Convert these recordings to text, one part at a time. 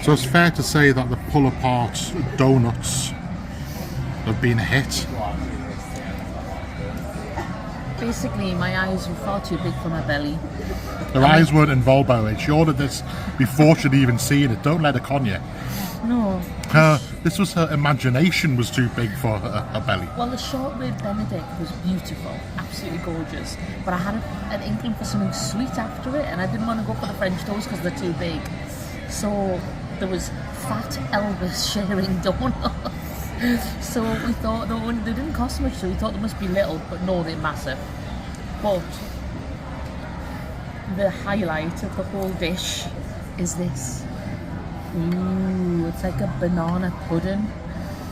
So it's fair to say that the pull-apart donuts have been a hit. Basically, my eyes were far too big for my belly. Her eyes weren't involved, by the way. She ordered this before she'd even seen it. Don't let her con you. No. This was her imagination was too big for her belly. Well, the shortbread Benedict was beautiful, absolutely gorgeous. But I had an inkling for something sweet after it, and I didn't want to go for the French toast because they're too big. So there was Fat Elvis sharing donuts. So we thought, no, they didn't cost much, so we thought they must be little, but no, they're massive. But the highlight of the whole dish is this. Ooh, it's like a banana pudding.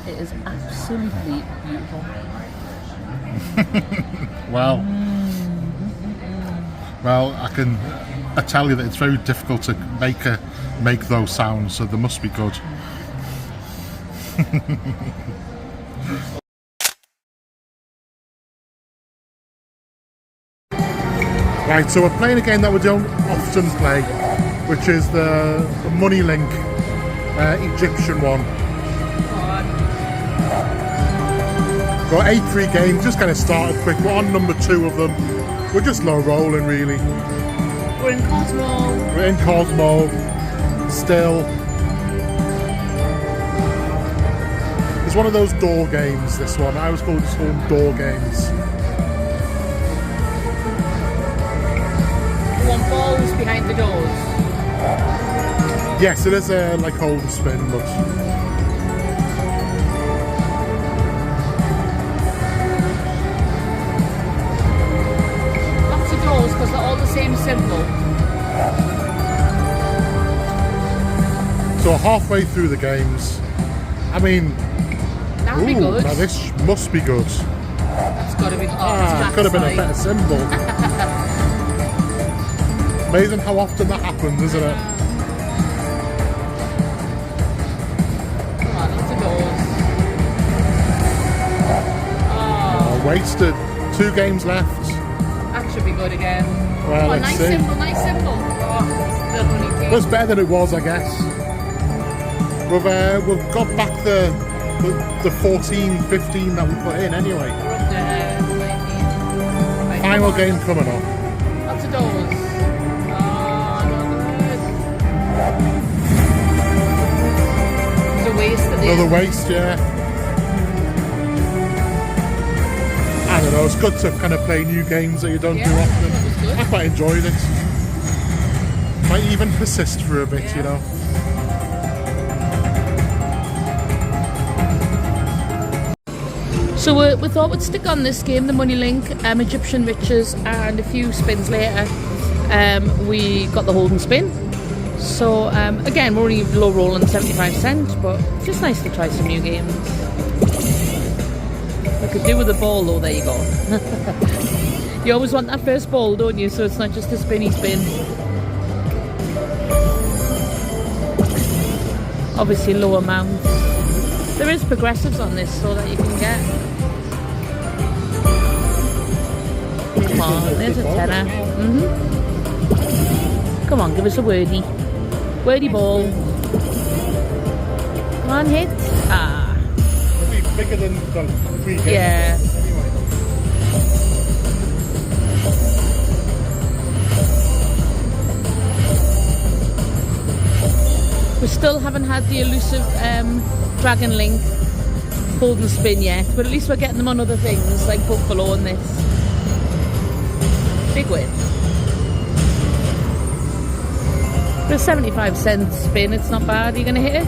It is absolutely beautiful. Well, well, I tell you that it's very difficult to make those sounds, so they must be good. Right, so we're playing a game that we don't often play, which is the Money Link Egyptian one. Got 8-3 games, just kind of started quick. We're on number 2 of them. We're just low rolling, really. We're in Cosmo. We're in Cosmo, still. It's one of those door games, this one. I always call this one door games. You want balls behind the doors? Yes, it is like hold and spin, but... Lots of doors because they're all the same symbol. So halfway through the games, I mean... That'll be good. Now this must be good. That's got to be... it could have been a better symbol. Amazing how often that happens, isn't it? Come on, lots of doors. Wasted. 2 games left. That should be good again. Well, let's nice see. symbol, nice symbol. Oh, still only 2. It was better than it was, I guess. We've got back the 14, 15 that we put in anyway. We're up there, 19. Right, Final game coming up. Lots of doors. Another waste, yeah. I don't know, it's good to kind of play new games that you don't do often. I quite enjoyed it. Might even persist for a bit, you know. So we thought we'd stick on this game, the Money Link, Egyptian Riches, and a few spins later we got the hold and spin. So again, we're only low rolling 75 cents, but it's just nice to try some new games. We could do with a ball though, there you go. You always want that first ball, don't you? So it's not just a spinny spin. Obviously low amount. There is progressives on this so that you can get. Come on, there's a tenner. Come on, give us a wordy. Wordy ball. Come on, hit. Ah. It'll be bigger than the 3 games. Yeah. We still haven't had the elusive Dragon Link hold and spin yet, but at least we're getting them on other things like Buffalo and this. Big win. For a 75-cent spin, it's not bad. Are you going to hit it?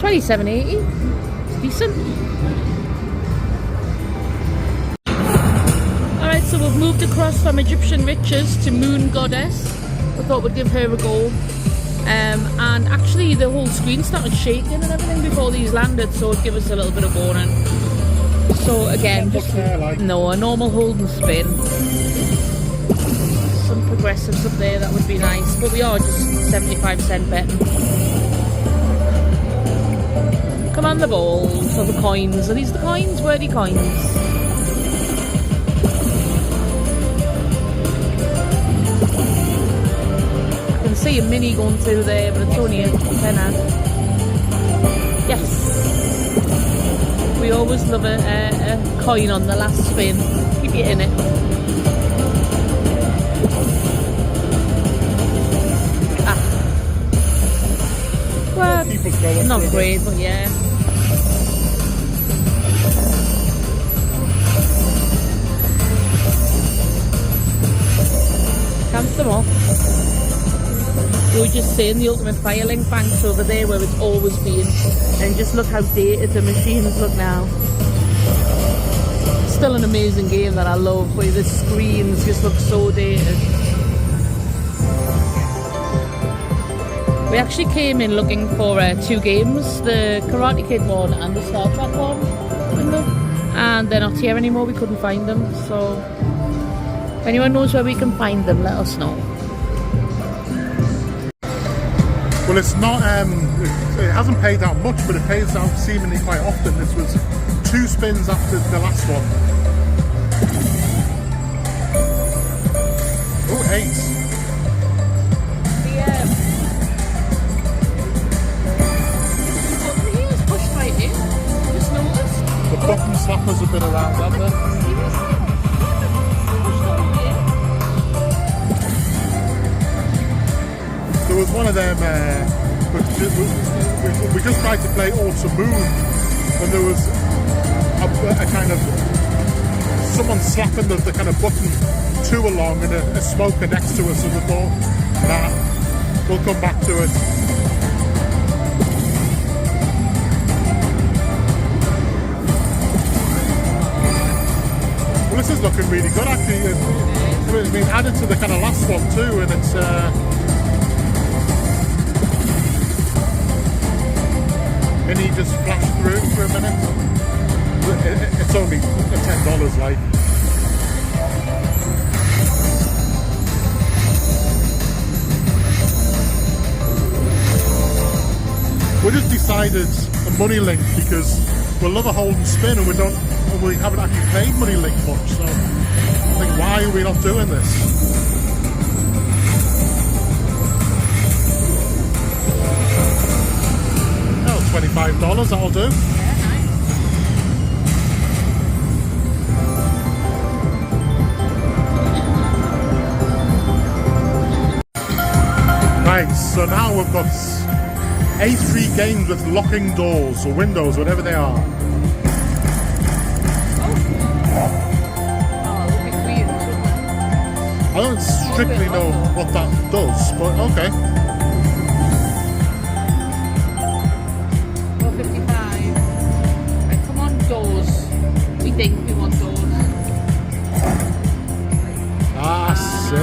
27.80. It's decent. Alright, so we've moved across from Egyptian Riches to Moon Goddess. I thought we'd give her a go. And actually the whole screen started shaking and everything before these landed, so it'd give us a little bit of warning. So again, just like? no, a normal hold and spin. Some progressives up there, that would be nice, but we are just 75-cent betting. Come on, the balls or the coins. Are these the coins? Wordy coins. See a mini going through there, but it's only a tenner. Yes. We always love a coin on the last spin. Keep it in it. Ah. Well, not great, but yeah. Count them off. We were just saying the Ultimate Firelink Bank's over there where it's always been, and just look how dated the machines look now. Still an amazing game that I love, but the screens just look so dated. We actually came in looking for 2 games, the Karate Kid one and the Star Trek one, and they're not here anymore. We couldn't find them, so if anyone knows where we can find them, let us know. Well, it's not, it hasn't paid out much, but it pays out seemingly quite often. This was 2 spins after the last one. Oh, 8. The button here is pushed right in. Just noticed. The button slappers have been around, haven't they? There was one of them, we just tried to play Autumn Moon, and there was a kind of, someone slapping the kind of button 2 along and a smoker next to us, and we thought, nah, we'll come back to it. Well, this is looking really good actually. It's been added to the kind of last one too, and it's Mini just flashed through for a minute. It's only $10, like. We just decided a money link because we love a hold and spin, and we haven't actually played money link much. So I think, why are we not doing this? $25, that'll do. Right, so now we've got A3 games with locking doors or windows, whatever they are. I don't strictly know what that does, but okay. Think we want those. Ah, I see.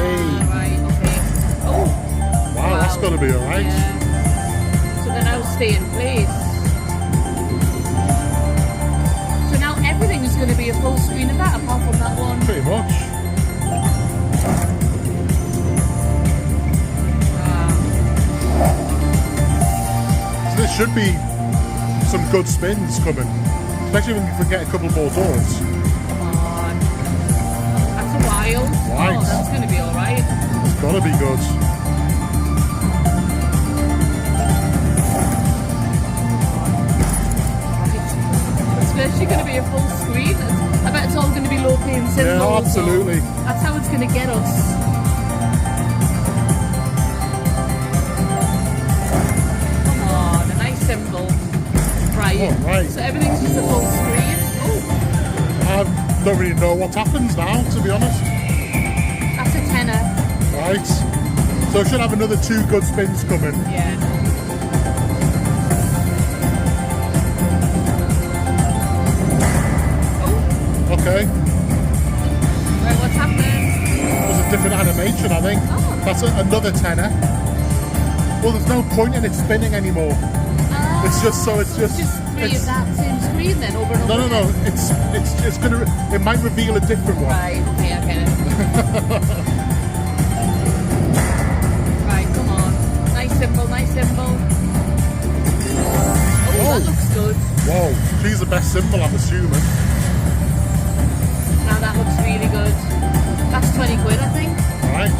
Right, okay. Oh! Wow, that's got to be alright. Yeah. So they now stay in place. So now everything is going to be a full screen of that, apart from that one. Pretty much. Wow. So this should be some good spins coming. Especially when you can get a couple more doors. Come on. That's a while. Right. Oh, that's going to be alright. It's gotta be good. It's actually going to be a full screen. I bet it's all going to be low paying symbols. Yeah, absolutely. So that's how it's going to get us. Come on, a nice symbol. Right. Oh, right. So everything's just a full screen. Oh, I don't really know what happens now, to be honest. that's a tenner. Right. So I should have another 2 good spins coming. Yeah. Okay. Right, what's happening? There's a different animation, I think. Oh. That's another tenner. Well, there's no point in it spinning anymore. It's just so it's just three it's, of that same screen then over and over. no. again? It's gonna. It might reveal a different one. Right. Okay. I get it. Right. Come on. Nice symbol. Nice symbol. Oh, Oh. that looks good. Whoa, she's the best symbol, I'm assuming. Now that looks really good. That's 20 quid, I think. Right.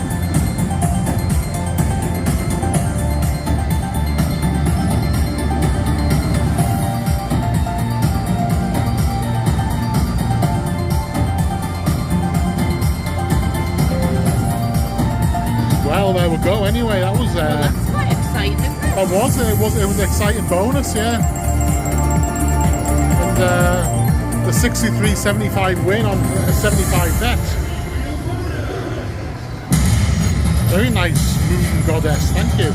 Well, there we go. Anyway, that was. That's quite exciting, isn't it? It was an exciting bonus, yeah. And the 63.75 win on 75 bet. Very nice, Moon Goddess. Thank you.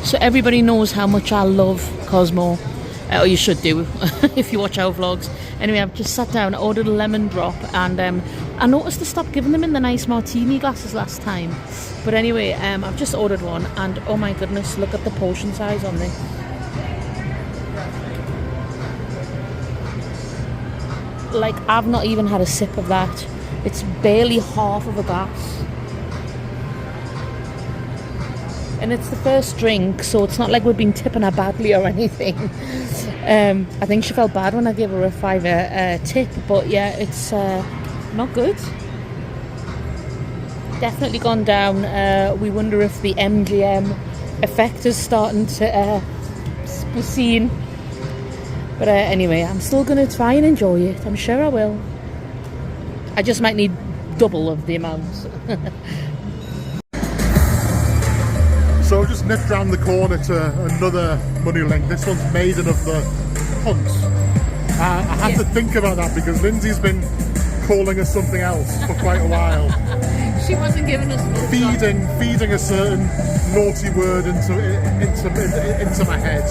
So everybody knows how much I love Cosmo. Or you should do if you watch our vlogs. Anyway, I've just sat down, ordered a lemon drop, and I noticed they stopped giving them in the nice martini glasses last time. But anyway, I've just ordered one, and oh my goodness, look at the portion size on this. Like, I've not even had a sip of that. It's barely half of a glass. And it's the first drink, so it's not like we've been tipping her badly or anything. I think she felt bad when I gave her a £5 tip, but yeah, it's not good. Definitely gone down. We wonder if the MGM effect is starting to be seen. But anyway, I'm still going to try and enjoy it. I'm sure I will. I just might need double of the amount. So I just nipped round the corner to another money link. This one's Maiden of the Hunt. I had to think about that because Lynsey's been calling us something else for quite a while. She wasn't giving us feeding a certain naughty word into my head.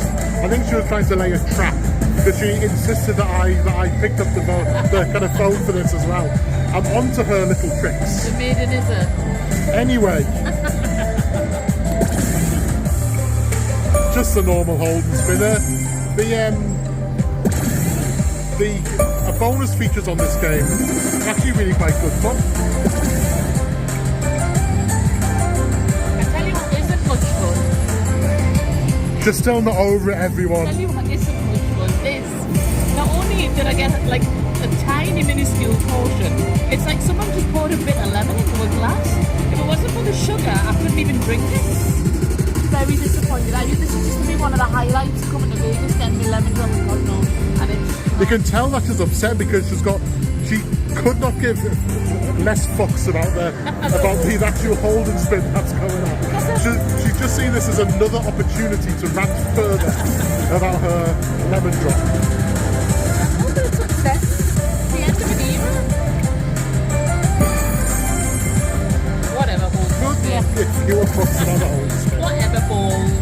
I think she was trying to lay a trap because she insisted that I picked up the kind of phone for this as well. I'm onto her little tricks. The maiden is it. Anyway. Just the normal hold and spinner. The bonus features on this game are actually really quite good fun. I tell you what isn't much fun. Just still not over it, everyone. I tell you what isn't much fun is not only did I get like a tiny minuscule portion, it's like someone just poured a bit of lemon into a glass. If it wasn't for the sugar, I couldn't even drink it. Very disappointed. I knew this was just to be one of the highlights coming to Vegas, getting me lemon drop and Cosmo, and it's. You can tell that she's upset because she could not give less fucks about the actual hold and spin that's going on. She's just seen this as another opportunity to rant further about her lemon drop. Oh, but it's upset. The end of an era. Whatever, balls. Good Yeah. if you were fucks about the hold and spin. Whatever, balls.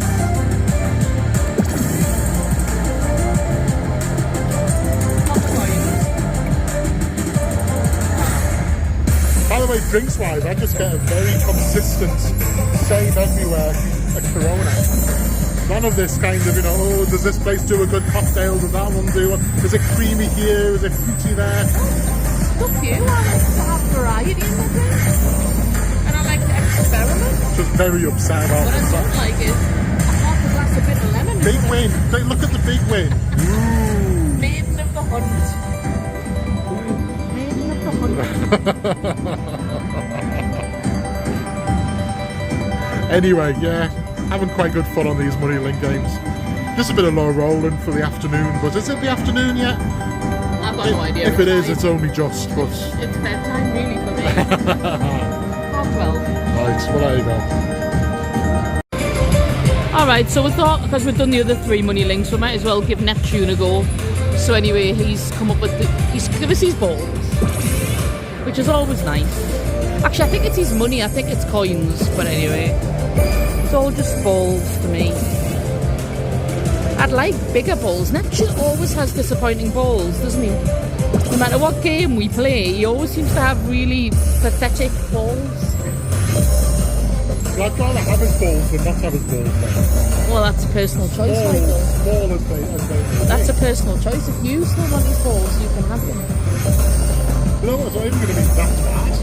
By the way, drinks-wise, I just get a very consistent, same everywhere, a Corona. None of this kind of, oh, does this place do a good cocktail? Does that one do one? Is it creamy here? Is it fruity there? Look you, I like to have variety in my drink. And I like to experiment. Just very upset about What I this. don't like is a half a glass of bitter lemon big win. Look at the big win. Ooh. Maiden of the hunt. Maiden of the hunt. Anyway, yeah, having quite good fun on these Money Link games. Just a bit of low rolling for the afternoon, but is it the afternoon yet? I've got no idea. If it is, it's only just, but... It's bedtime really for me. Half 12. Right, well there you go. Alright, so we thought, because we've done the other 3 Money Links, we might as well give Neptune a go. So anyway, he's come up with he's given us his balls, which is always nice. Actually, I think it's his money, I think it's coins, but anyway. It's all just balls to me. I'd like bigger balls. Neptune always has disappointing balls, doesn't he? No matter what game we play, he always seems to have really pathetic balls. Well, I'd rather have his balls than not have his balls. Well, that's a personal choice, Michael. Ball as they That's a personal choice. If you still want his balls, you can have them. No, it's not even going to be that bad.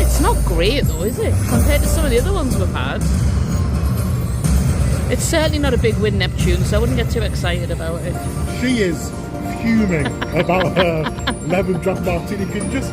It's not great though, is it? Compared to some of the other ones we've had. It's certainly not a big win, Neptune, so I wouldn't get too excited about it. She is fuming about her lemon drop martini. You can just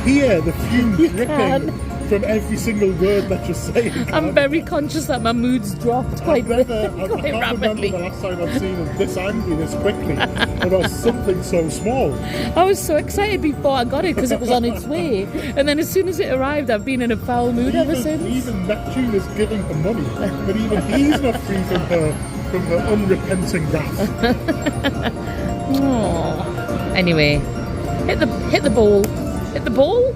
hear the fumes dripping from every single word that you're saying. I'm very conscious that my mood's dropped quite rapidly. I can't remember the last time I've seen her this angry this quickly about something so small. I was so excited before I got it because it was on its way, and then as soon as it arrived, I've been in a foul mood ever since. Even Neptune is giving her money, but even he's not free from her unrepenting wrath. Aww. Anyway, hit the ball. Hit the ball?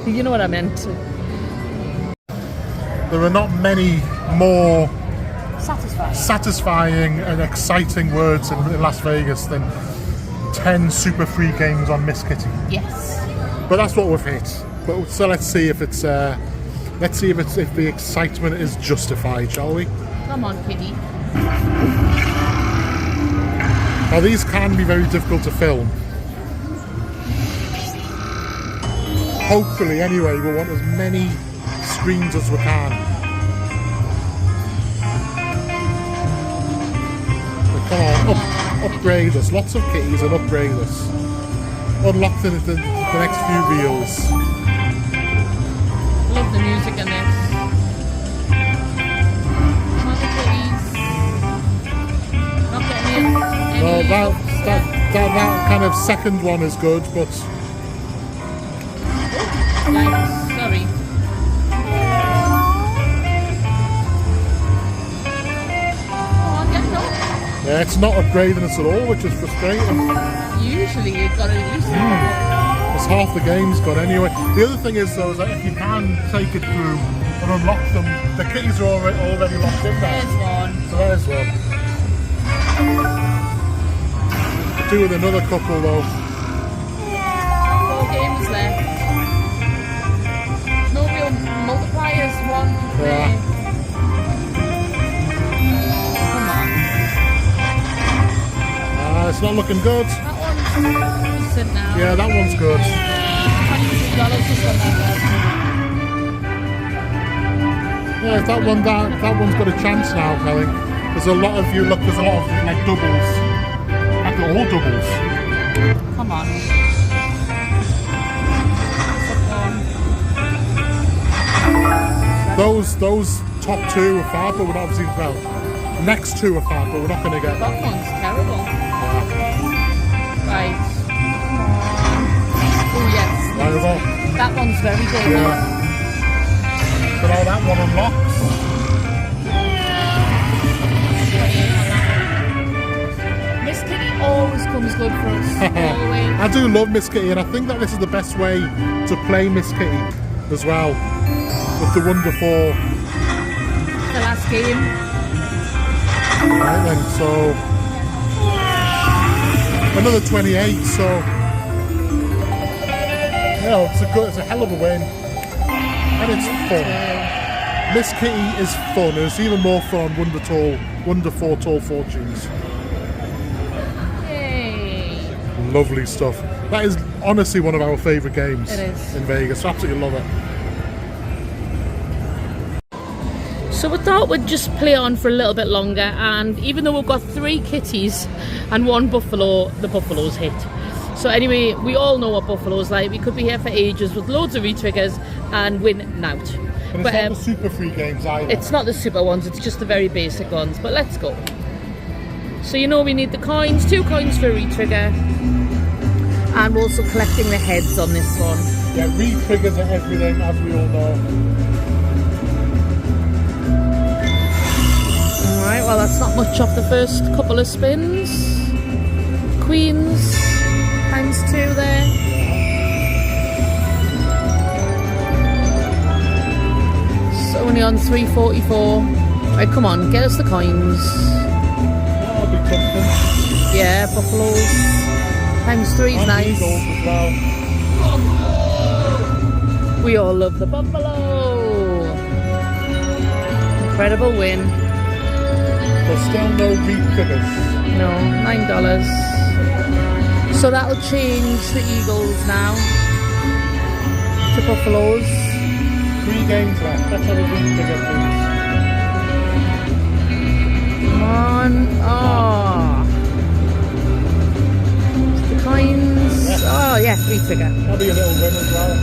You know what I meant. There are not many more Satisfying and exciting words in Las Vegas than 10 super free games on Miss Kitty. Yes. But that's what we've hit. But so let's see if it's if the excitement is justified, shall we? Come on, Kitty. Now these can be very difficult to film. Hopefully, anyway, we'll want as many screens as we can. But come on, upgrade us. Lots of kitties and upgrade us. Unlock the next few reels. Love the music in this. Come on, the kitties. Not getting any. No, that kind of second one is good, but. Sorry. Oh, I'm getting up. Yeah, it's not upgrading us at all, which is frustrating. Usually you've got to at least It's half the game's gone anyway. The other thing is though, is that if you can take it through and unlock them, the kitties are already locked in there. There's one. So there's one. Could do with another couple though. 4 games left. No real multipliers, 1 to 3. Yeah. Come on. It's not looking good. That one's decent now. Yeah, that one's good. $22 just on that Yeah, if that one's got a chance now, Kelly. There's a lot of like doubles. Like all doubles. one. Come on. Those top 2 are fab, but we're not obviously next 2 are fab, but we're not going to get That one's terrible. Right. Oh yes. There we go. That one's very good. Yeah. But all that one unlocks. Miss Kitty always comes good for us. Always. I do love Miss Kitty, and I think that this is the best way to play Miss Kitty as well. With the wonderful. The last game. Right then, so another 28. So yeah, it's a hell of a win, and it's fun. Miss Kitty is fun. It's even more fun on Wonderful Tall Fortunes. Yay! Lovely stuff. That is honestly one of our favourite games. It is. In Vegas. Absolutely love it. So we thought we'd just play on for a little bit longer, and even though we've got 3 kitties and 1 buffalo, the buffalo's hit. So anyway, we all know what buffalo's like. We could be here for ages with loads of re-triggers and win out. And it's not the super free games either. It's not the super ones, it's just the very basic ones. But let's go. So you know we need the coins, 2 coins for a re-trigger. And we're also collecting the heads on this one. Yeah, re-triggers are everything, as we all know. Alright, well that's not much off the first couple of spins. Queens, times 2 there. So only on 344. Right, come on, get us the coins. That'll be something. Yeah, buffaloes. Times 3 is nice. Eagles as well. We all love the buffalo. Incredible win. There's still no re-triggers. No, $9. So that'll change the Eagles now to buffaloes. 3 games left. Let's have a re-trigger, please. Come on. Oh. The coins. Yeah. Oh, yeah, re-trigger. That'll be a little win as well.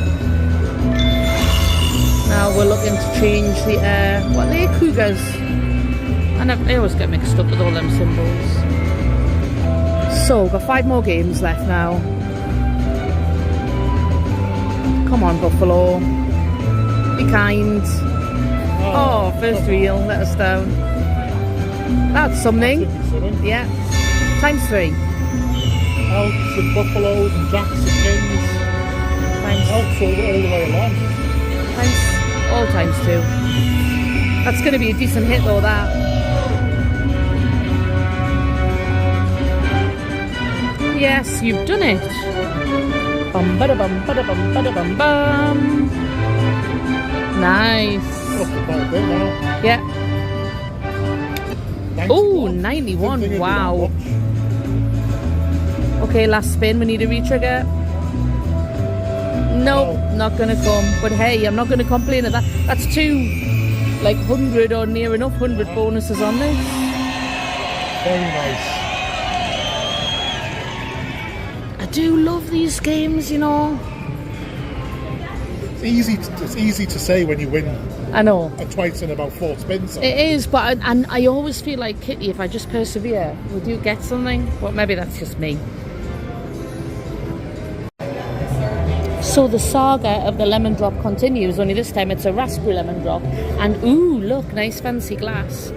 Now we're looking to change the, what are they? Cougars. I always get mixed up with all them symbols. So, we've got 5 more games left now. Come on, Buffalo. Be kind. Oh, first reel, let us down. That's something. Yeah. Times 3. Elks and buffaloes and jacks and kings. Elks all the way along. All times 2. That's going to be a decent hit though, that. Yes, you've done it. Bum ba da bum ba da bum ba da bum bum. Nice. Yeah. Oh, 91. Wow. Okay, last spin. We need a re-trigger. Nope, not gonna come. But hey, I'm not gonna complain at that. That's 2, like 100 or near enough 100 bonuses on this. Very nice. I do love these games, you know. It's easy to say when you win. I know. Twice in about 4 spins. It is, but I always feel like Kitty, if I just persevere, we do get something. But maybe that's just me. So the saga of the lemon drop continues, only this time it's a raspberry lemon drop. And ooh, look, nice fancy glass.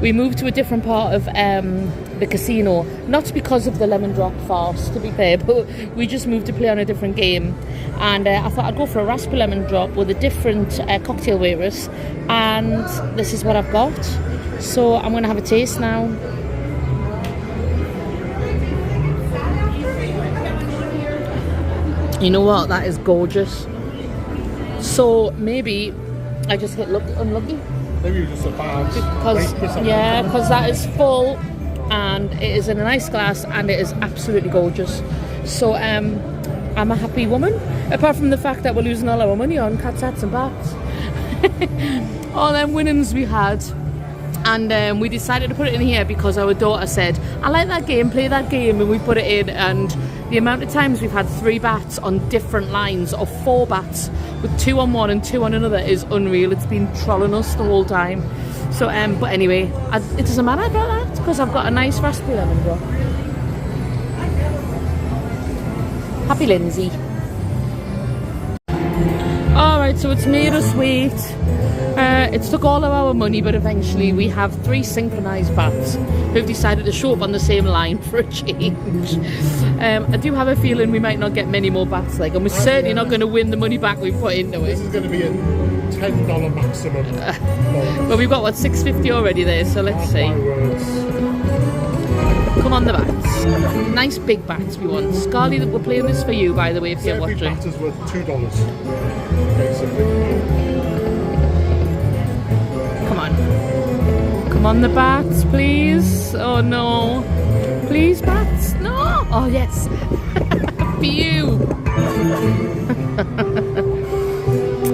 We moved to a different part of the casino, not because of the lemon drop farce, to be fair, but we just moved to play on a different game. And I thought I'd go for a raspberry lemon drop with a different cocktail waitress, and this is what I've got. So I'm going to have a taste now. You know what? That is gorgeous. So maybe I just hit unlucky. Maybe you're just a bad because that is full and it is in a nice glass and it is absolutely gorgeous. So I'm a happy woman, apart from the fact that we're losing all our money on cats, hats and bats. All them winnings we had. And we decided to put it in here because our daughter said, I like that game, play that game, and we put it in. And the amount of times we've had 3 bats on different lines, or 4 bats with 2 on one and 2 on another, is unreal. It's been trolling us the whole time. So, but anyway, it doesn't matter about that because I've got a nice raspberry lemon drop. Happy Lynsey. Alright, so it's made us wait. It took all of our money, but eventually we have 3 synchronised bats who've decided to show up on the same line for a change. I do have a feeling we might not get many more bats, and we're certainly not going to win the money back we put into it. This is going to be a $10 maximum. Well, we've got what, $6.50 already there, so let's see. Come on, the bats. Nice big bats we want. Scarly, we're playing this for you, by the way, if you're watching. Every bat is worth $2, basically. Come on, the bats, please. Oh no. Please, bats. No. Oh, yes. Phew.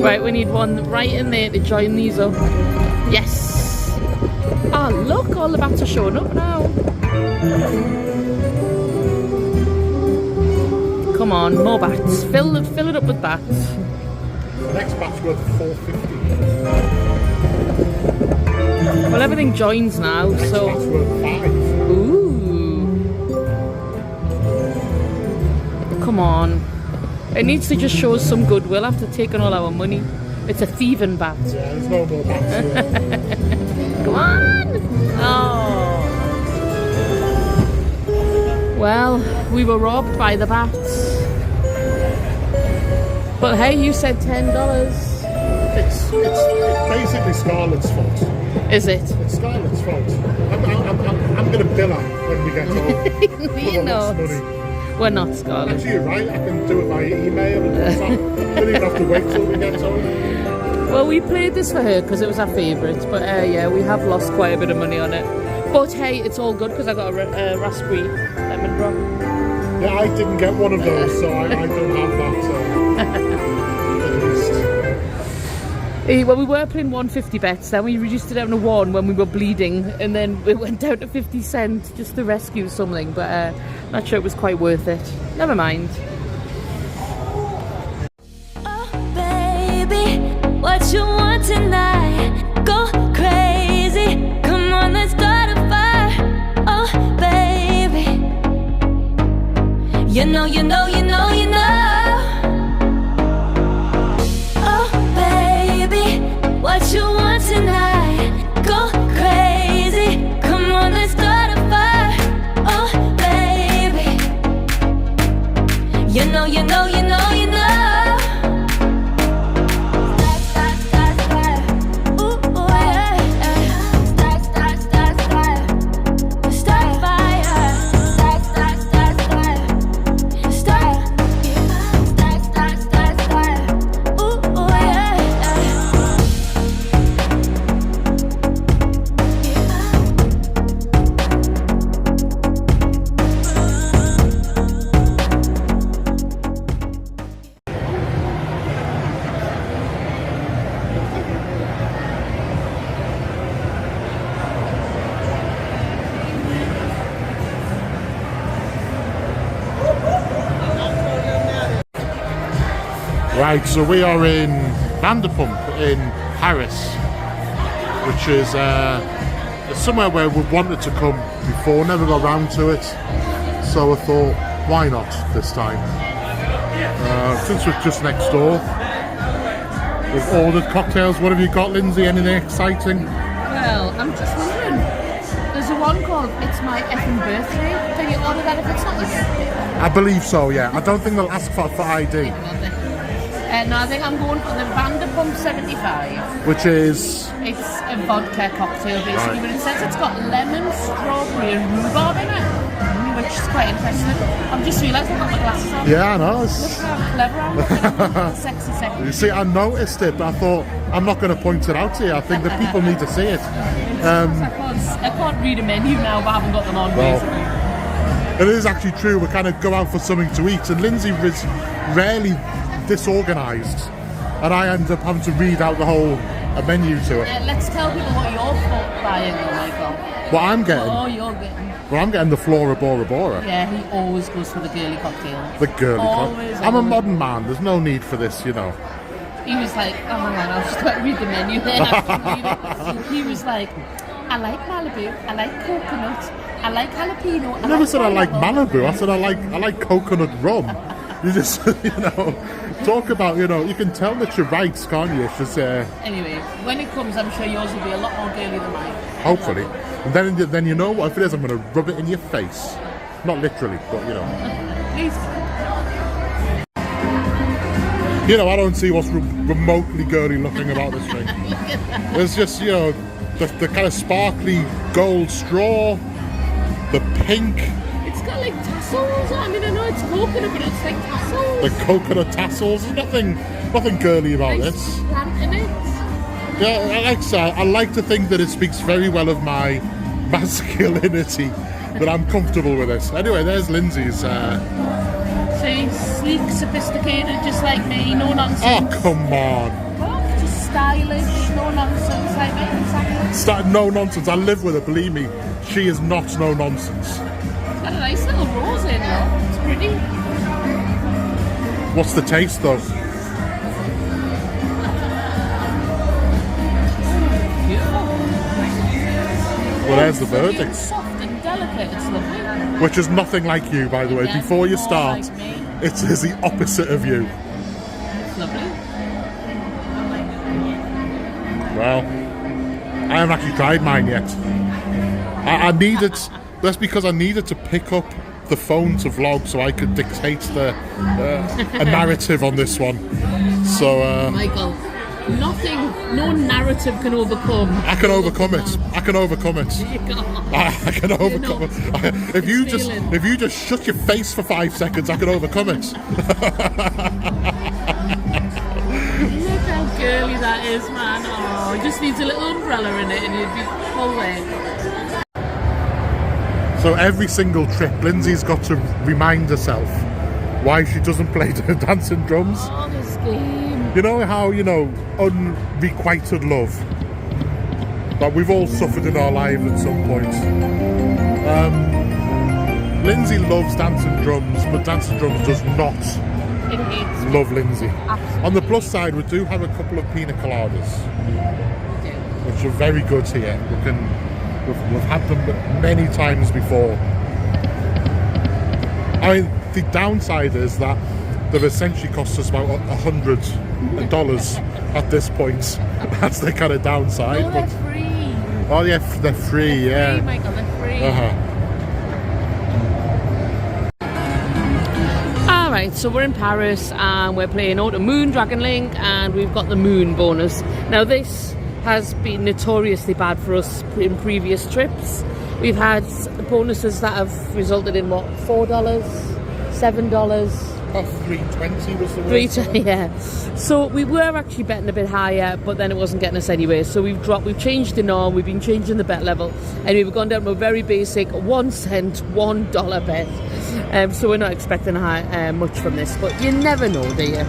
Right, we need one right in there to join these up. Yes. the bats are showing up now. Come on, more bats. Fill it up with bats. The next bat's worth $4.50. Well, everything joins now, The next so. bat's worth $5. Ooh. Come on. It needs to just show us some goodwill after taking all our money. It's a thieving bat. Yeah, there's no more bats here. Come on! Oh. Well, we were robbed by the bats. But hey, you said $10. It's basically Scarlett's fault. Is it? It's Scarlett's fault. I'm going to bill her when we get home. You're not. Money. We're not, Scarlett. Actually, you're right. I can do it via email and WhatsApp. Don't even have to wait till we get home. Well, we played this for her because it was our favourite. But yeah, we have lost quite a bit of money on it. But hey, it's all good because I got a raspberry lemon drop. Yeah, I didn't get one of those, so I don't have that. At least. Well, we were playing 150 bets, then we reduced it down to 1 when we were bleeding, and then it went down to 50 cents just to rescue something, but not sure it was quite worth it. Never mind. Oh, baby, what you want tonight? Go crazy, come on, let's start a fire. Oh, baby, you know. What you want tonight? Go crazy. Come on, let's start a fire. Oh, baby. You know. Start. Ooh, yeah. Start fire. Start fire. Ooh, yeah. Right, so we are in Vanderpump in Paris, which is somewhere where we've wanted to come before, never got round to it. So I thought, why not this time? Since we're just next door, we've ordered cocktails. What have you got, Lynsey? Anything exciting? Well, I'm just wondering. There's a one called It's My Effing Birthday. Can you order that if it's not your birthday? I believe so, yeah. I don't think they'll ask for ID. No, I think I'm going for the Vanderpump 75. Which is... It's a vodka cocktail basically, Right. but it says it's got lemon, strawberry and rhubarb in it, which is quite interesting. I've just realised I've got my glasses on. Yeah, I know. Look how clever I'm looking. Sexy. You see, I noticed it, but I thought, I'm not going to point it out to you. I think that people need to see it. I can't read a menu now, but I haven't got them on, basically. It is actually true. We kind of go out for something to eat, and Lynsey is rarely disorganised, and I end up having to read out the whole menu to her. Let's tell people what you're buying, oh Michael. What I'm getting? Oh, you're getting. Well, I'm getting the Flora Bora Bora. Yeah, he always goes for the girly cocktail. The girly Always, I'm a always. modern man. There's no need for this, you know. He was like, oh my god, I was just about to read the menu then after reading it. He was like, I like Malibu, I like coconut, I like jalapeno. I never said I like Malibu. I said I like coconut rum. You just, talk about, you can tell that you're right, can't you? It's just, Anyway, when it comes, I'm sure yours will be a lot more girly than mine. hopefully. And then you know what? If it is, I'm going to rub it in your face. Not literally, but Please. I don't see what's remotely girly looking about this thing. There's just, the kind of sparkly gold straw, the pink. It's got like tassels. I mean, I know it's coconut, but it's like tassels. The coconut tassels. There's nothing girly about Like this. plant in it. Yeah, I like to think that it speaks very well of my masculinity, that I'm comfortable with this. Anyway, there's Lynsey's. So he's sleek, sophisticated, just like me, no nonsense. Oh, come on. What? Just stylish, no nonsense, like me, exactly. No nonsense. I live with her, believe me. She is not no nonsense. It's got a nice little rose in though. It's pretty. What's the taste though? Beautiful. Well, there's the It's really verdict. soft and delicate. It's lovely. Which is nothing like you, by the way. Yeah, Before you more start, like me. it is the opposite of you. It's lovely. Well, I haven't actually tried mine yet. I needed, that's because I needed to pick up the phone to vlog so I could dictate a narrative on this one. So, Michael, no narrative can overcome. I can overcome it. I can overcome it. You can't. I can overcome it. If you feeling. just shut your face for 5 seconds, I can overcome it. Look how girly that is, man. Oh, it just needs a little umbrella in it and you'd be full way. So every single trip, Lynsey's got to remind herself why she doesn't play the dancing drums. Oh, this game. You know how, unrequited love that we've all suffered in our lives at some point. Lynsey loves dancing drums, but dancing drums does not It hates. love Lynsey. Absolutely. On the plus side, we do have a couple of pina coladas, which are very good here. We've had them many times before. I mean, the downside is that they've essentially cost us about $100 at this point. That's the kind of downside. No, they're free. Oh yeah, they're free. Yeah. Free, Michael, they're free. Alright, so we're in Paris and we're playing Autumn Moon, Dragon Link, and we've got the Moon bonus. Now this has been notoriously bad for us in previous trips. We've had bonuses that have resulted in what, $4, $7? Oh, 320 was the Great, rate. yeah. So we were actually betting a bit higher, but then it wasn't getting us anywhere. So we've changed the norm, we've been changing the bet level, and we've gone down to a very basic 1 cent, $1 bet. So we're not expecting much from this, but you never know, do you?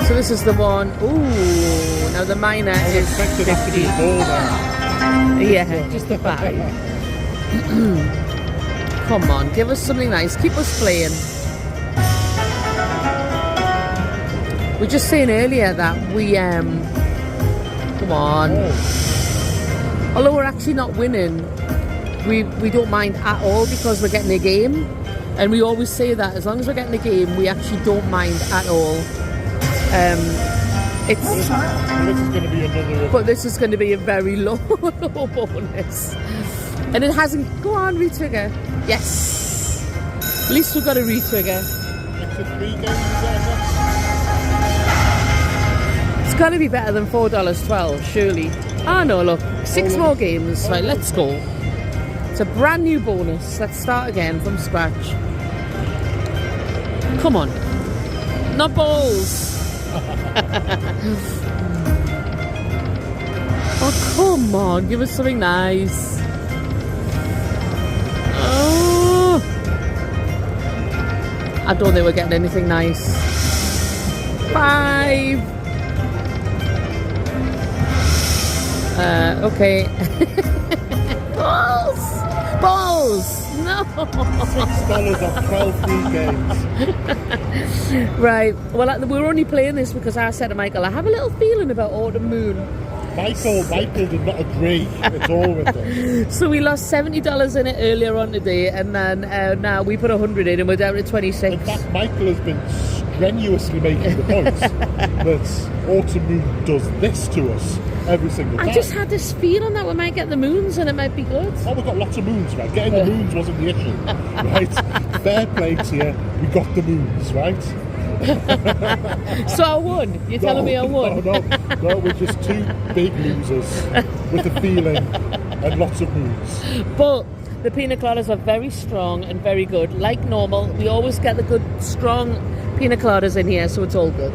So this is the one. Ooh, now the minor is Expected that to be 50. more there. Yeah, just a 5. Come on, give us something nice. Keep us playing. We were just saying earlier that we come on. Although we're actually not winning, we don't mind at all because we're getting a game. And we always say that as long as we're getting a game, we actually don't mind at all. This is going to be another. But this is going to be a very low bonus. And it hasn't. Go on, retrigger. Yes. At least we've got a retrigger. Extra 3 games there. It's got to be better than $4.12, surely. Ah, no, look. 6 more games. Right, let's go. It's a brand new bonus. Let's start again from scratch. Come on. Not balls. Oh, come on. Give us something nice. Oh. I don't think we're getting anything nice. 5. Okay. Balls! No! $6 on 12 free games. Right. Well, we're only playing this because I said to Michael, I have a little feeling about Autumn Moon. Michael did not agree at all with it. So we lost $70 in it earlier on today, and then now we put 100 in and we're down to 26. In fact, Michael has been strenuously making the point that Autumn Moon does this to us every single time. I just had this feeling that we might get the moons and it might be good. Oh, we've got lots of moons, right? Getting the moons wasn't the issue, right? Fair play to you, we got the moons, right? So I won. You're telling me I won? No, we're just 2 big losers with a feeling and lots of moons. But the pina coladas are very strong and very good. Like normal, we always get the good, strong pina coladas in here, so it's all good.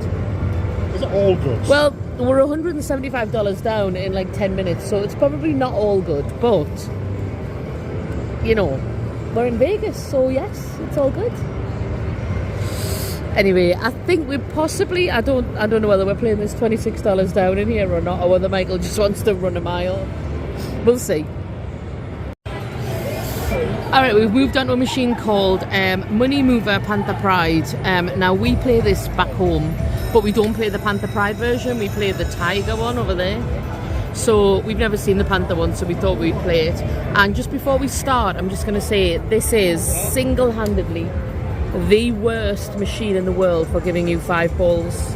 Is it all good? Well, we're $175 down in like 10 minutes, so it's probably not all good, but we're in Vegas, so yes, it's all good. Anyway, I think we're possibly, I don't know whether we're playing this $26 down in here or not, or whether Michael just wants to run a mile. We'll see. Alright, we've moved on to a machine called Money Mover Panther Pride. Now we play this back home, but we don't play the Panther Pride version, we play the Tiger one over there. So we've never seen the Panther one, so we thought we'd play it. And just before we start, I'm just going to say this is single-handedly the worst machine in the world for giving you 5 balls.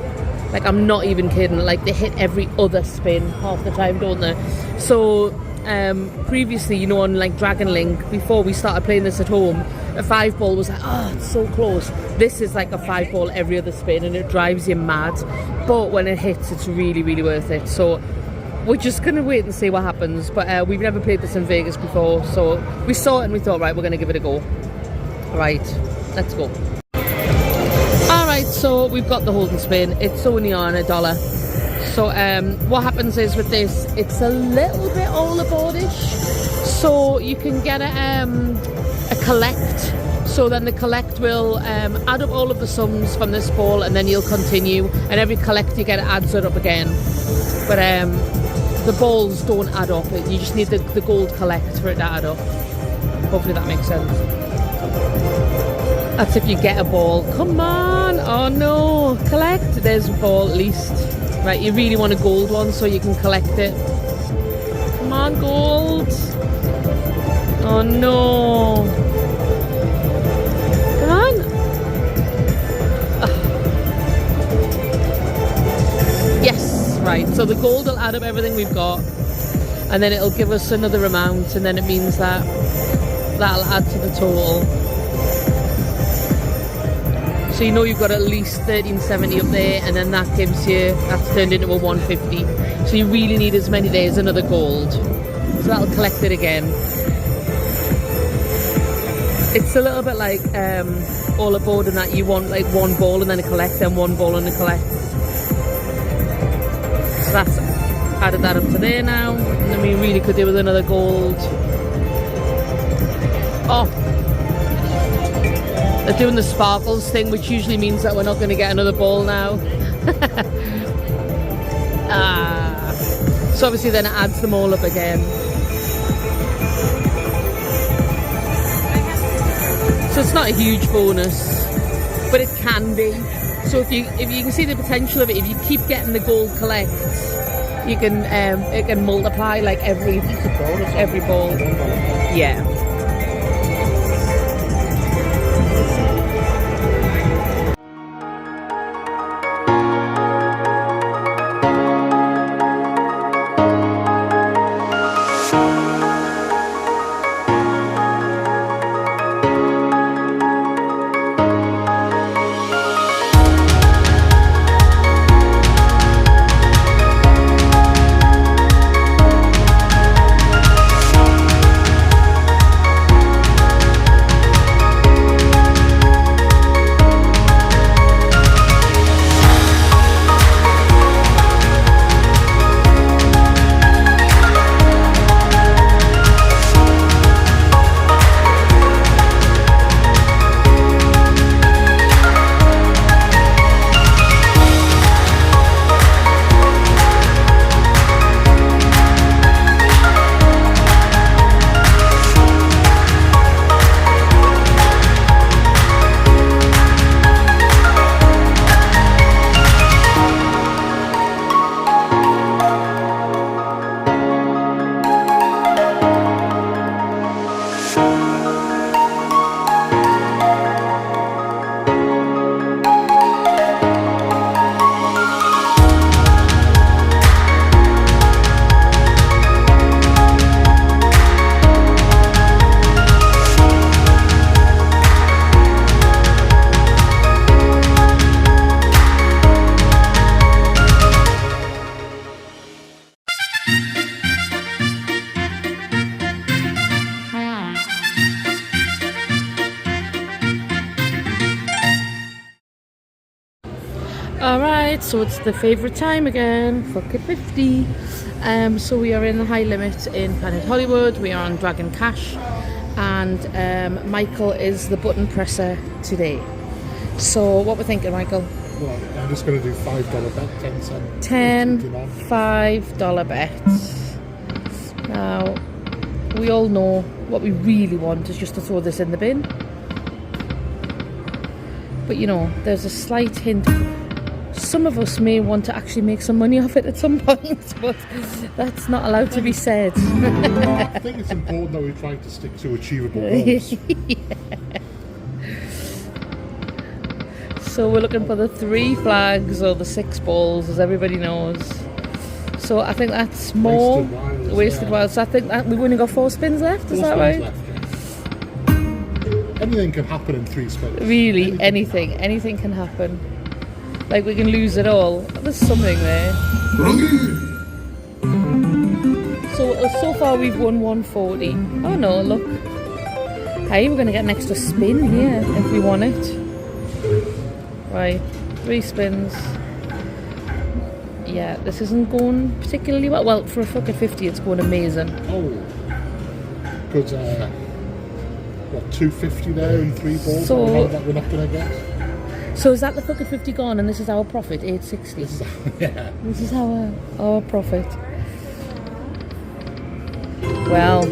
Like, I'm not even kidding. Like, they hit every other spin half the time, don't they? So previously, you know, on like Dragon Link, before we started playing this at home, a 5 ball was like, oh, it's so close. This is like a 5 ball every other spin, and it drives you mad. But when it hits, it's really, really worth it. So we're just going to wait and see what happens. But we've never played this in Vegas before, so we saw it and we thought, right, we're going to give it a go. Right, let's go. Alright, so we've got the hold and spin. It's only on $1. So what happens is with this, it's a little bit all aboardish. So you can get a collect. So then the collect will add up all of the sums from this ball, and then you'll continue. And every collect you get, it adds it up again. But the balls don't add up. You just need the gold collect for it to add up. Hopefully that makes sense. That's if you get a ball. Come on! Oh no! Collect! There's a ball at least. Right, you really want a gold one so you can collect it. Come on, gold! Oh no! Come on! Yes! Right, so the gold will add up everything we've got, and then it'll give us another amount, and then it means that that'll add to the total. So you know you've got at least 1370 up there, and then that gives you, that's turned into a 150. So you really need as many there as another gold. So that'll collect it again. It's a little bit like all aboard in that you want like one ball and then a collect, then one ball and a collect. So that's added that up to there now. And then we really could do with another gold. Oh! They're doing the sparkles thing, which usually means that we're not going to get another ball now. So obviously then it adds them all up again. So it's not a huge bonus, but it can be. So if you can see the potential of it, if you keep getting the gold collects, you can it can multiply like every ball. Yeah. Alright, so it's the favourite time again, fuck it 50. So we are in the high limit in Planet Hollywood, we are on Dragon Cash, and Michael is the button presser today. So what we're thinking, Michael? Well, I'm just going to do $5 bet, 10 cents. 10 $5 bets. Now, we all know what we really want is just to throw this in the bin. But you know, there's a slight hint. Some of us may want to actually make some money off it at some point, but that's not allowed to be said. I think it's important that we try to stick to achievable goals. So we're looking for the 3 flags or the 6 balls, as everybody knows. So I think that's more wasted wild. So I think that we've only got 4 spins left. Is that right? Left, yeah. Anything can happen in 3 spins. Really, anything can happen. Like we can lose it all. There's something there. So far we've won 140. Oh no, look. Hey, we're gonna get an extra spin here if we want it. Right, 3 spins. Yeah, this isn't going particularly well. Well, for a fuck at 50, it's going amazing. Oh, good. What, 250 there in 3 balls? So that we're not going to get. So is that the fuck at 50 gone, and this is our profit, 860? This is our profit. Well,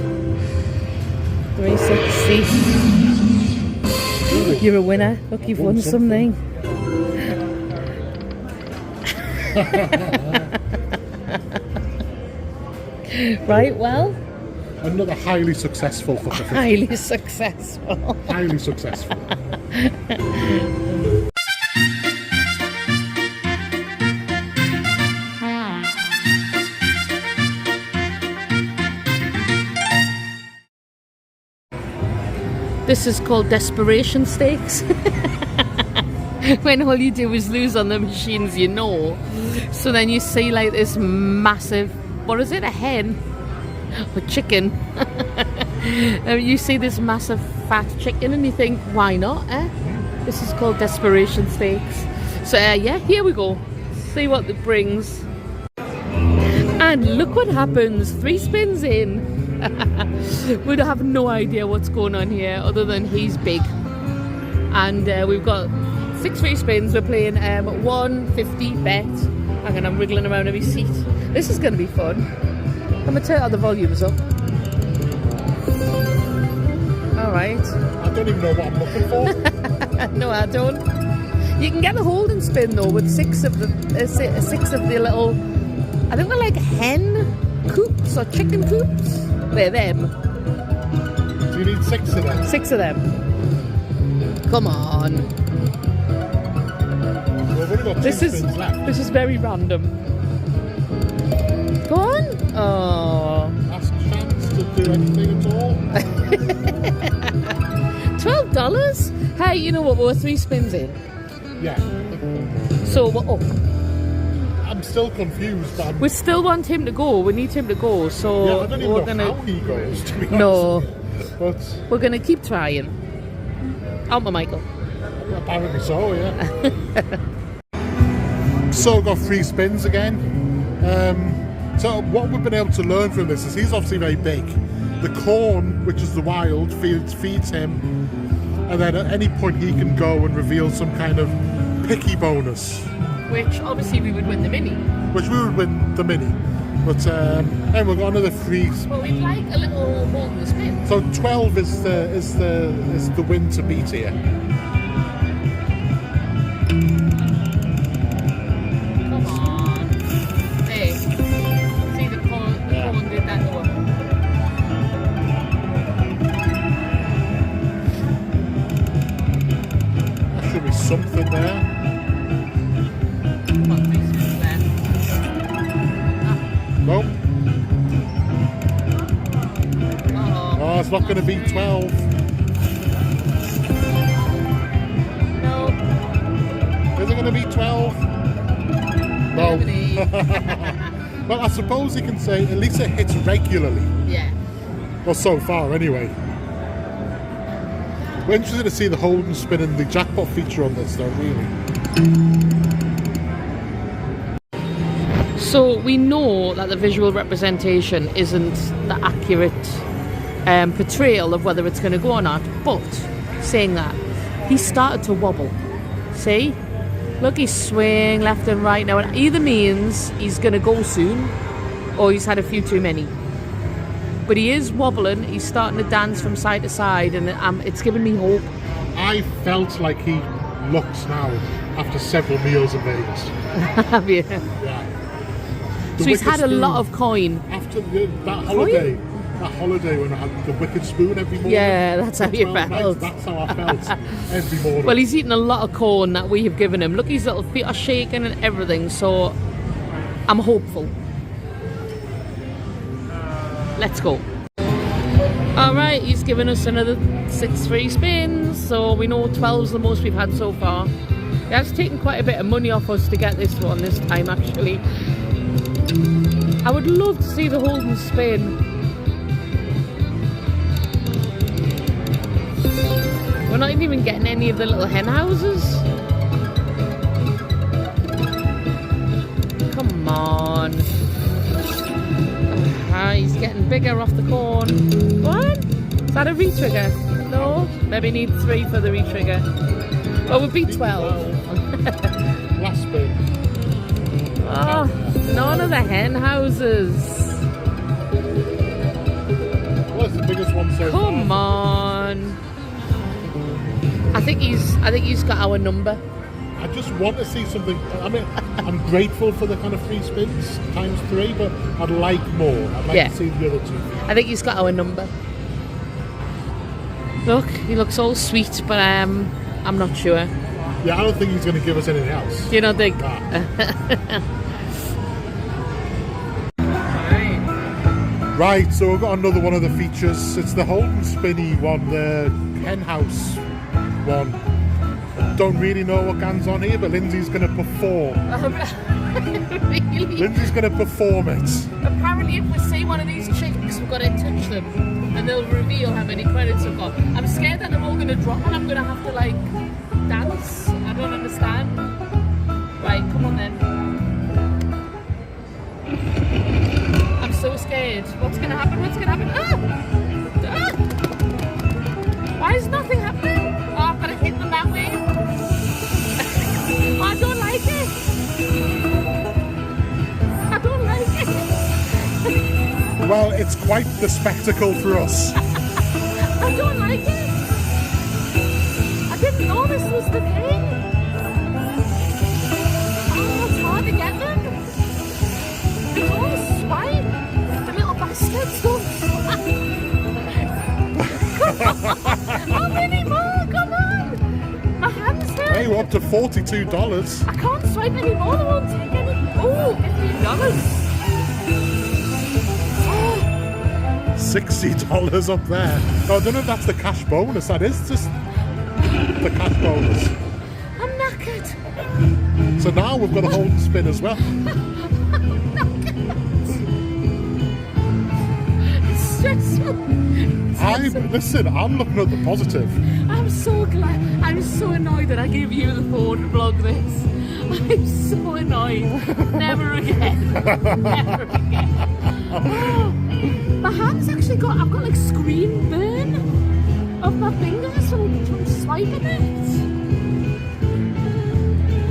360. You're a winner. Look, you've won something. Right, well. Another highly successful fuck at 50. Highly successful. Highly successful. This is called desperation stakes. When all you do is lose on the machines, you know. So then you see like this massive, what is it, a hen? A chicken. You see this massive fat chicken and you think, why not, eh? This is called desperation stakes. So yeah, here we go. See what it brings. And look what happens. 3 spins in. We have no idea what's going on here other than he's big. And we've got 6 free spins. We're playing 150 bet. I'm wriggling around in my seat. This is going to be fun. I'm going to turn all the volumes up. Alright. I don't even know what I'm looking for. No, I don't. You can get the hold and spin though with 6 of the little, I think they're like hen coops or chicken coops. They're them. So you need 6 of them? 6 of them. Come on. Well, we've only got 2 spins left. This is very random. Go on. Oh. Last chance to do anything at all. $12? Hey, you know what? We're 3 spins in. Yeah. So we're up. I'm still confused. But We still want him to go. We need him to go. So yeah, I don't even know how he goes, to be honest. No. But We're going to keep trying. Aren't we, Michael? apparently so, yeah. So got 3 spins again. So what we've been able to learn from this is he's obviously very big. The corn, which is the wild, feeds him, and then at any point he can go and reveal some kind of picky bonus. Which obviously we would win the mini. Which we would win the mini. But and we've got another 3. Well, we'd like a little more than a spin. So 12 is the win to beat here. Come on. Hey. See the corn did that one. There should be something there. Come on, 3 spins left. Nope. Oh, It's not going to be 12. no. Is it going to be 12? No. Nobody. Well, I suppose you can say at least it hits regularly. Yeah. Well, so far, anyway. We're interested to see the hold and spin and the jackpot feature on this, though, really. So we know that the visual representation isn't the accurate portrayal of whether it's going to go or not, but saying that, he started to wobble. See? Look, he's swaying left and right now. It either means he's going to go soon or he's had a few too many. But he is wobbling. He's starting to dance from side to side, and it's giving me hope. I felt like he looks now after several meals in Vegas. Have you? Yeah. So he's had a lot of coin. After that holiday when I had the wicked spoon every morning. Yeah, that's how you felt. Nights, that's how I felt every morning. Well, he's eaten a lot of corn that we have given him. Look, his little feet are shaking and everything, so I'm hopeful. Let's go. Alright, he's given us another 6 free spins, so we know 12's the most we've had so far. He has taken quite a bit of money off us to get this one this time, actually. I would love to see the Holden spin. We're not even getting any of the little hen houses. Come on. He's getting bigger off the corn. What? Is that a re-trigger? No? Maybe need 3 for the re-trigger. Well, we'll be 12. Last spin. Oh, none of the hen houses. What's the biggest one so far? Come on. I think he's got our number. I just want to see something. I mean, I'm grateful for the kind of free spins times 3, but I'd like more. I'd like to see the other 2. I think he's got our number. Look, he looks all sweet, but I'm not sure. Yeah, I don't think he's going to give us anything else. Do you not think? Nah. Right, so we've got another one of the features. It's the Holden Spinny one, the hen house one. I don't really know what gan's on here, but Lynsey's going to perform. Really? Lynsey's going to perform it. Apparently, if we see one of these chicks, we've got to touch them, and they'll reveal how many credits we've got. I'm scared that they're all going to drop, and I'm going to have to like dance. I don't understand. Right, come on then. I'm so scared. What's going to happen? What's going to happen? Ah! Ah! Why is nothing happening? Oh, I've got to hit them that way. I don't like it. I don't like it. Well, it's quite the spectacle for us. I don't like it. I didn't know this was the thing. Oh, it's hard to get them. It's all swipe. The little bastards don't swipe. How many more? Come on. My hands hurt. Hey, we're up to $42. I can't swipe anymore. They won't take any. Oh, $15. $60 up there. No, I don't know if that's the cash bonus. That is just the cash bonus. I'm knackered. So now we've got a Holden spin as well. It's stressful. Listen, I'm looking at the positive. I'm so glad. I'm so annoyed that I gave you the phone to vlog this. I'm so annoyed. Never again. Never again. Oh, my hands actually I've got like screen burn of my fingers from swiping it.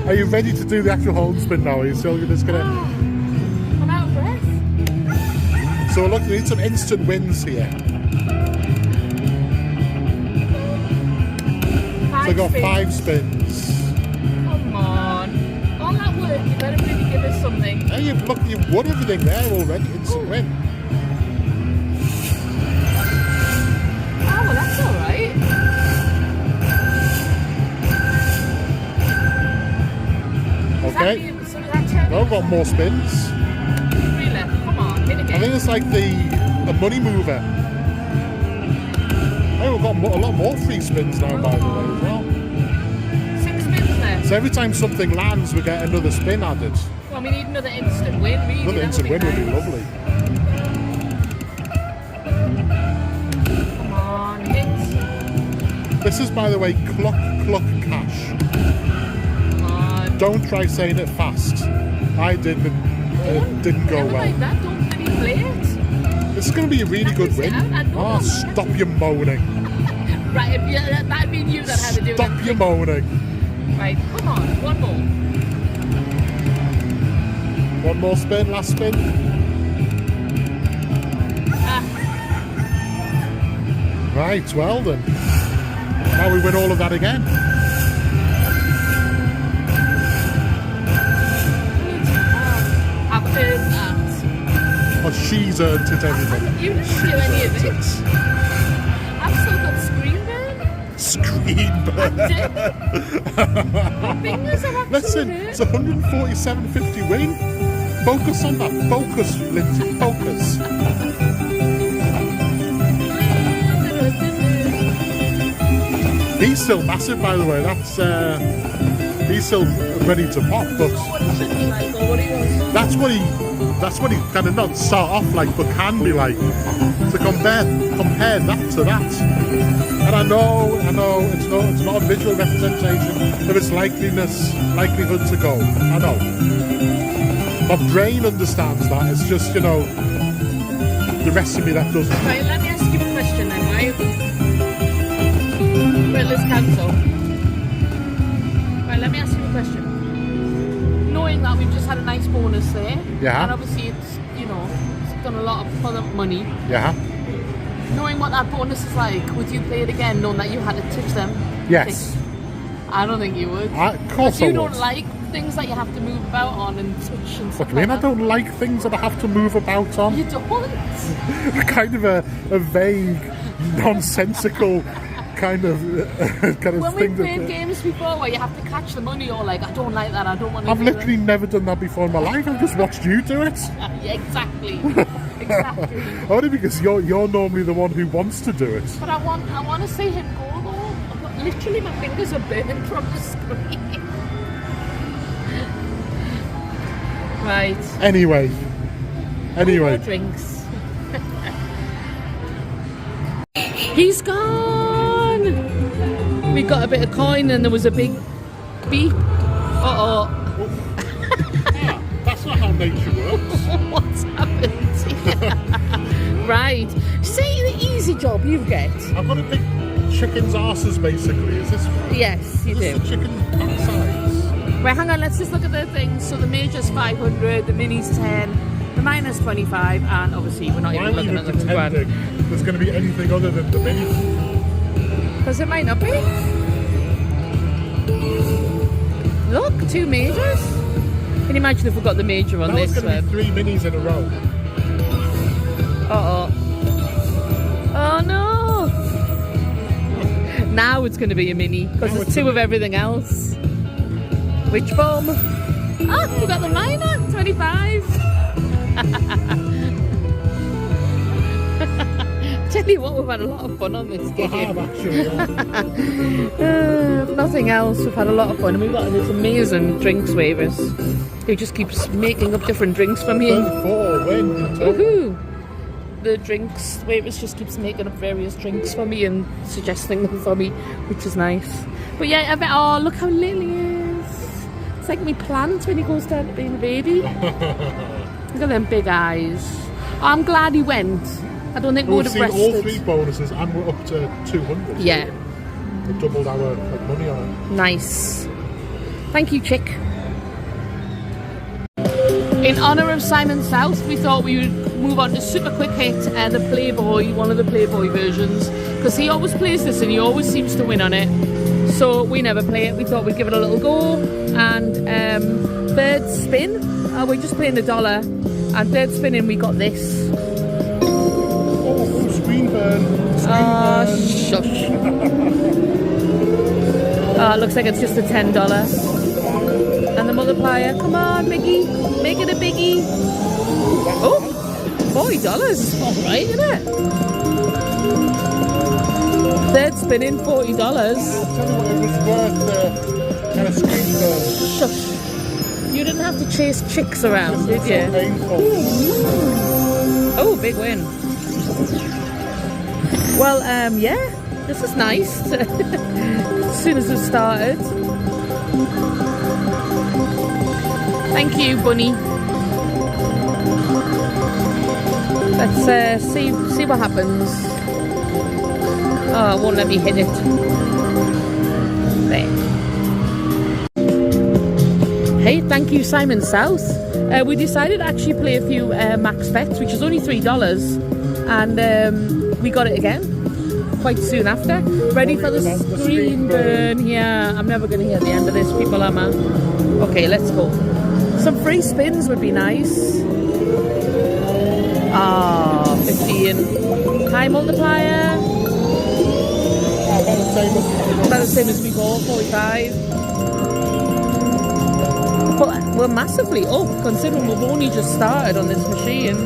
Are you ready to do the actual Holden spin now? Are you still just gonna? I'm out of breath. So look, we need some instant wins here. So I got 5 spins. Come on. All that work, you better really give us something. Hey, you've won everything there already. Instant win. Oh, well, that's all right. Okay. No, we've got more spins. 3 left. Come on, hit again. I think it's like the money mover. Hey, we've got a lot more free spins now, by the way, as well. 6 spins left. So every time something lands, we get another spin added. Well, we need another instant win. Really. Another instant win would be lovely. Come on, hit. This is, by the way, cluck cash. Come on. Don't try saying it fast. I didn't. It didn't go Never well. like that. Don't really play it. This is going to be a really good win. Oh, stop your moaning. Right, if that'd be you that had to do that. Stop your moaning. Right, come on, one more. One more spin, last spin. Right, well then. Now we win all of that again. I've earned that. Oh, she's earned it, everybody. You didn't She's do any of earned it. I've still got screen burn. Screen burn. My fingers are actually Listen, hurt. it's 147.50 win. Focus on that. Focus, Lynsey. Focus. He's still massive, by the way. He's still ready to pop, but What it should be like, or what he was. that's what he kind of not start off like, but can be like. To compare that to that. And I know, it's not a visual representation of its likelihood to go. I know. My brain understands that. It's just, the rest of me that doesn't. Right, let me ask you a question then, right? Right, let's cancel. Right, let me ask you a question. Knowing that we've just had a nice bonus there, Yeah. and obviously it's done a lot for the money. Yeah. Knowing what that bonus is like, would you play it again, knowing that you had to touch them? Yes. I don't think you would. Of course I you would. don't like things that you have to move about on and touch and stuff. What do you mean? like I don't like things that I have to move about on. You don't. Kind of a vague, nonsensical kind of When we thing. played games before where you have to catch the money, or like, I don't like that, I don't want to I've do literally never done that before in my life. I've just watched you do it. Yeah, exactly. Exactly. Only because you're normally the one who wants to do it. But I want to see him go though. Literally, my fingers are burning from the screen. Right. Anyway. More drinks. He's gone. We got a bit of coin and there was a big beep. That's not how nature works. What's happened here? Right. See the easy job you get. I've got a big chicken's arses basically. Is this? Yes, you Is this do. the chicken size? Right, hang on, let's just look at the things. So the major's 500, the mini's 10, the minor's 25, and obviously we're not even I'm looking even at the grand. pretending there's going to be anything other than the mini. Because it might not be. Look, 2 majors. Can you imagine if we got the major on That was this going to one? be 3 minis in a row. Oh no! Now it's going to be a mini because there's 2 of everything else. Which bomb? Ah, we got the minor, 25. Tell you what, we've had a lot of fun on this I game. have actually. If nothing else, we've had a lot of fun, and we've got this amazing drinks waivers who just keeps making up different drinks for me. 34 win. Woohoo! The drinks waivers just keeps making up various drinks for me and suggesting them for me, which is nice. But yeah, I bet, oh, look how little he is. It's like me plant when he goes down to being a baby. Look at them big eyes. Oh, I'm glad he went. I don't think we would We've have seen all rested. 3 bonuses and we're up to 200. Yeah, We doubled our money on it. nice. Thank you, chick. In honour of Simon South, we thought we would move on to super quick hit, the Playboy, one of the Playboy versions, because he always plays this and he always seems to win on it. So we never play it. We thought we'd give it a little go. And third spin, we're just playing $1. And third spinning, we got this. Oh, screen burn. Oh, shush. Oh, it looks like it's just a $10. And the multiplier, come on, Biggie, make it a biggie. Oh, $40, all right, isn't it? Third spinning, $40. I'll tell you what, it was worth the kind of screen burn. Shush. You didn't have to chase chicks around, did So you? painful. Oh, big win. Well, yeah, this is nice. As soon as it started. Thank you, Bunny. Let's see what happens. Oh, it won't let me hit it. There. Hey, thank you, Simon South. We decided to actually play a few max bets, which is only $3, and we got it again quite soon after. Ready for the screen burn? Yeah, I'm never going to hear the end of this, people, am I? Okay, let's go. Some free spins would be nice. Ah, 15. High multiplier. About the same as before, 45. But we're massively up, considering we've only just started on this machine.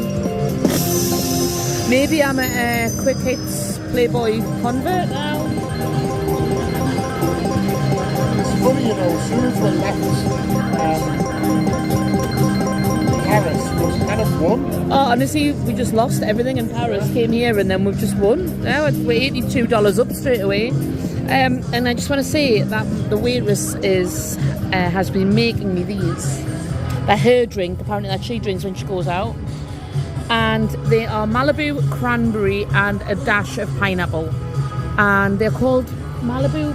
Maybe I'm a quick hits Playboy convert now. It's funny, you know, as soon as we left Paris, we kind of won. Oh, honestly, we just lost everything in Paris, came here, and then we've just won. Now we're $82 up straight away. And I just want to say that the waitress has been making me these. They're her drink, apparently that she drinks when she goes out. And they are Malibu, cranberry, and a dash of pineapple. And they're called Malibu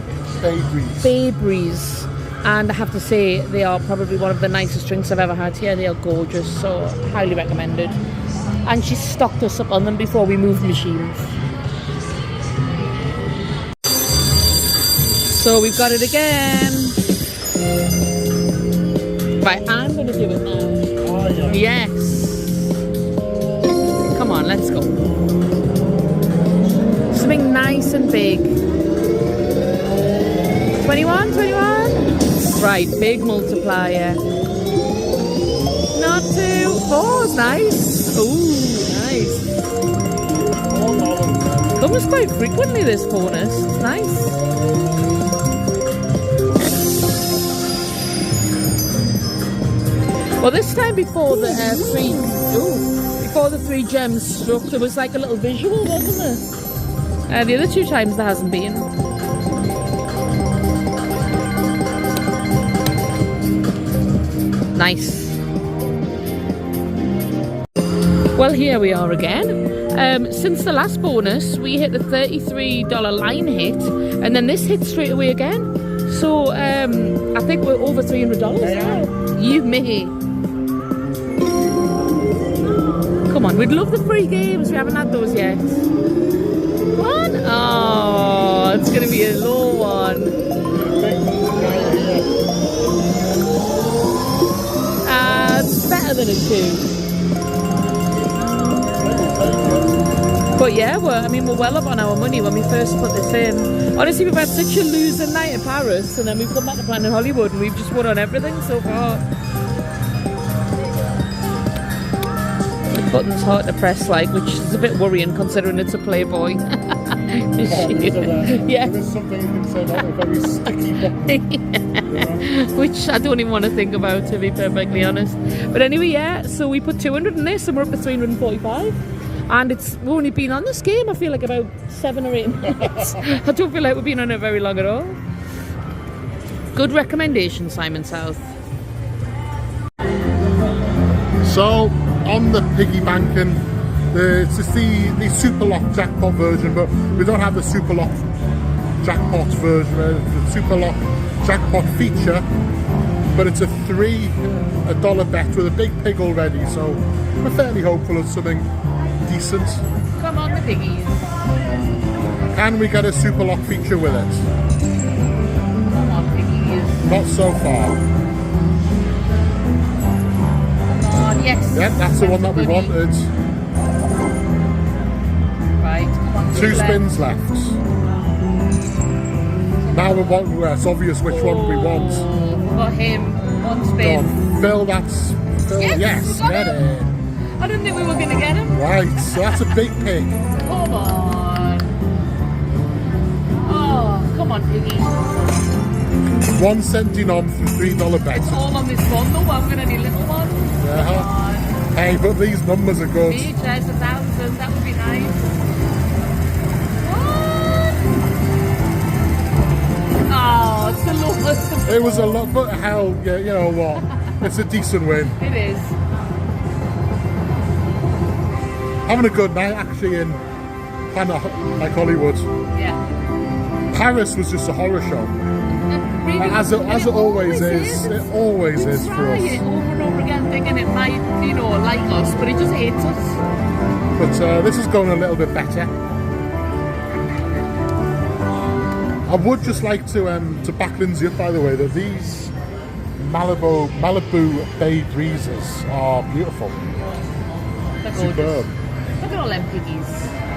Bay Breeze. And I have to say, they are probably one of the nicest drinks I've ever had here. They are gorgeous, so highly recommended. And she stocked us up on them before we moved machines. So we've got it again. Right, I'm going to do it now. Oh, yeah. Yes. Come on, let's go. Something nice and big. 21, 21. Right, big multiplier. Not too. Oh, nice. Ooh, nice. Comes quite frequently, this bonus. It's nice. Well, this time before the three gems struck, there was like a little visual, wasn't there? The other two times there hasn't been. Nice. Well, here we are again. Since the last bonus, we hit the $33 line hit, and then this hit straight away again. So I think we're over $300 now. You may. Come on, we'd love the free games. We haven't had those yet. One? Oh, it's going to be a low one. It's better than a 2. But yeah, we're well up on our money when we first put this in. Honestly, we've had such a losing night in Paris, and then we've come back to Planet Hollywood, and we've just won on everything so far. The button's hard to press, which is a bit worrying considering it's a Playboy. Yeah. There is something you can say about a very sticky button. Which I don't even want to think about, to be perfectly honest. But anyway, yeah, so we put 200 in this, and we're up to 345. And we've only been on this game, I feel like, about 7 or 8 minutes. I don't feel like we've been on it very long at all. Good recommendation, Simon South. So, on the piggy banking, it's just the Super Lock jackpot version, but we don't have the Super Lock jackpot version, the Super Lock jackpot feature, but it's a $3 bet with a big pig already, so we're fairly hopeful of something decent. Come on, the piggies. Can we get a Super Lock feature with it? Come on, piggies. Not so far. Come on, yes. Yeah, that's the one that we wanted. Right, come on. 2 spins left. Now we want, it's obvious which one we want. We've got him. 1 spin. Phil, that's Phil. Yes, get it. I didn't think we were going to get him. Right, so that's a big pig. Come on. Oh, come on, piggy. 1.70 on for $3 bet. It's all on this one, though. I'm going to need little one. Yeah. Hey, but these numbers are good. Each has 1,000. That would be nice. What? Oh, it's a lot. It was a lot, but hell, yeah, you know what? It's a decent win. It is. Having a good night actually in Planet Hollywood. Yeah. Paris was just a horror show. really as it always is. It always is for try us. it over and over again, thinking it might, like us, but it just hates us. But this is going a little bit better. I would just like to back Lynsey up, by the way, that these Malibu Bay breezes are beautiful. They're Superb. gorgeous. Look at all them piggies.